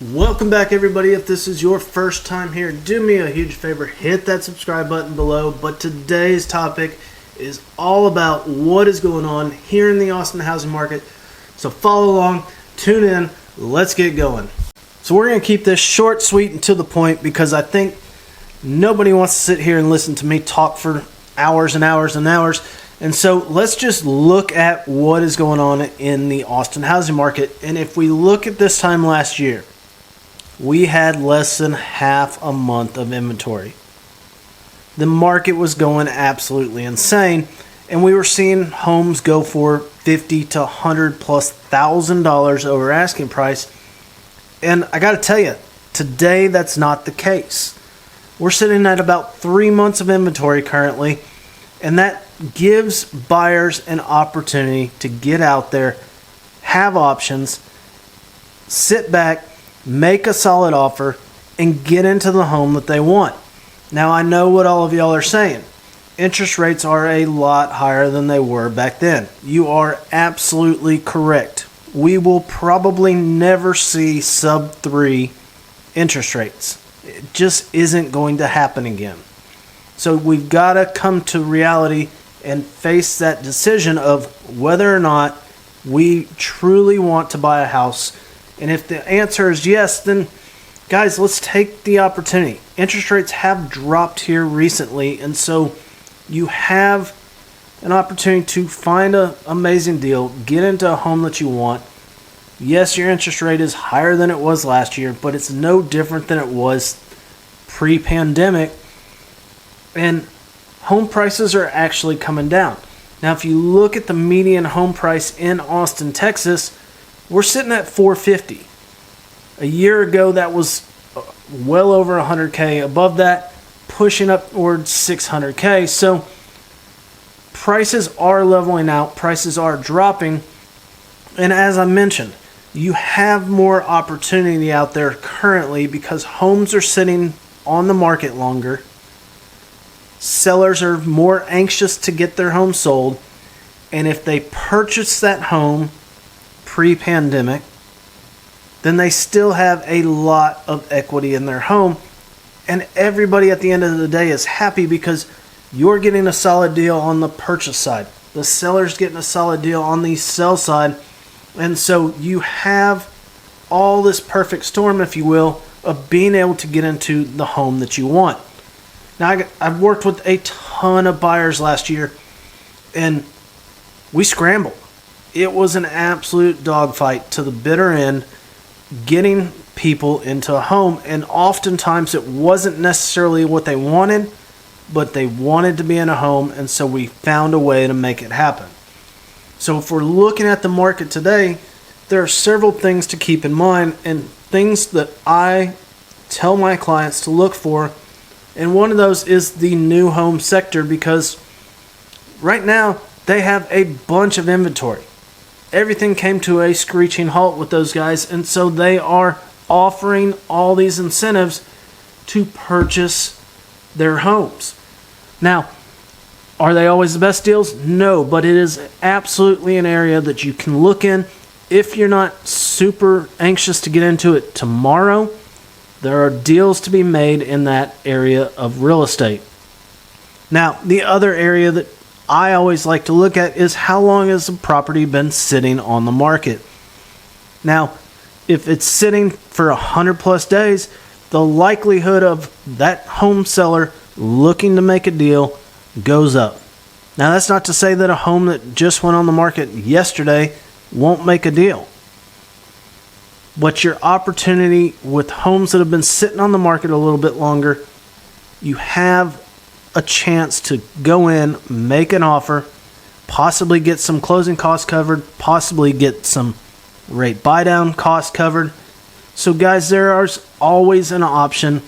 Welcome back, everybody. If this is your first time here, do me a huge favor, hit that subscribe button below. But today's topic is all about what is going on here in the Austin housing market. So follow along, tune in, let's get going. So we're going to keep this short, sweet, and to the point because I think nobody wants to sit here and listen to me talk for hours and hours and hours. And so let's just look at what is going on in the Austin housing market. And if we look at this time last year, we had less than half a month of inventory. The market was going absolutely insane, and we were seeing homes go for $50,000 to $100,000+ over asking price. And I got to tell you, today that's not the case. We're sitting at about 3 months of inventory currently, and that gives buyers an opportunity to get out there, have options, sit back, make a solid offer, and get into the home that they want. Now, I know what all of y'all are saying. Interest rates are a lot higher than they were back then. You are absolutely correct. We will probably never see sub 3 interest rates. It just isn't going to happen again. So we've got to come to reality and face that decision of whether or not we truly want to buy a house. And if the answer is yes, then guys, let's take the opportunity. Interest rates have dropped here recently, and so you have an opportunity to find an amazing deal, get into a home that you want. Yes, your interest rate is higher than it was last year, but it's no different than it was pre-pandemic. And home prices are actually coming down. Now, if you look at the median home price in Austin, Texas, we're sitting at $450,000. A year ago, that was well over $100,000. Above that, pushing up towards $600,000. So prices are leveling out. Prices are dropping. And as I mentioned, you have more opportunity out there currently because homes are sitting on the market longer. Sellers are more anxious to get their home sold. And if they purchase that home pre-pandemic, then they still have a lot of equity in their home, and everybody at the end of the day is happy because you're getting a solid deal on the purchase side, the seller's getting a solid deal on the sell side, and so you have all this perfect storm, if you will, of being able to get into the home that you want. Now, I've worked with a ton of buyers last year, and we scrambled. It was an absolute dogfight to the bitter end, getting people into a home. And oftentimes it wasn't necessarily what they wanted, but they wanted to be in a home. And so we found a way to make it happen. So if we're looking at the market today, there are several things to keep in mind and things that I tell my clients to look for. And one of those is the new home sector, because right now they have a bunch of inventory. Everything came to a screeching halt with those guys, and so they are offering all these incentives to purchase their homes. Now, are they always the best deals? No, but it is absolutely an area that you can look in. If you're not super anxious to get into it tomorrow, there are deals to be made in that area of real estate. Now, the other area that I always like to look at is how long has the property been sitting on the market. Now, if it's sitting for 100+ days, the likelihood of that home seller looking to make a deal goes up. Now, that's not to say that a home that just went on the market yesterday won't make a deal. But your opportunity with homes that have been sitting on the market a little bit longer, you have a chance to go in, make an offer, possibly get some closing costs covered, possibly get some rate buy down costs covered. So guys, there is always an option,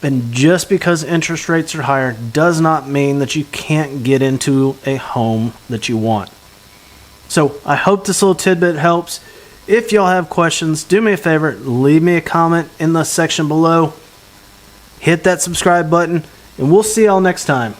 and just because interest rates are higher does not mean that you can't get into a home that you want. So I hope this little tidbit helps. If y'all have questions, do me a favor, leave me a comment in the section below. Hit that subscribe button, and we'll see y'all next time.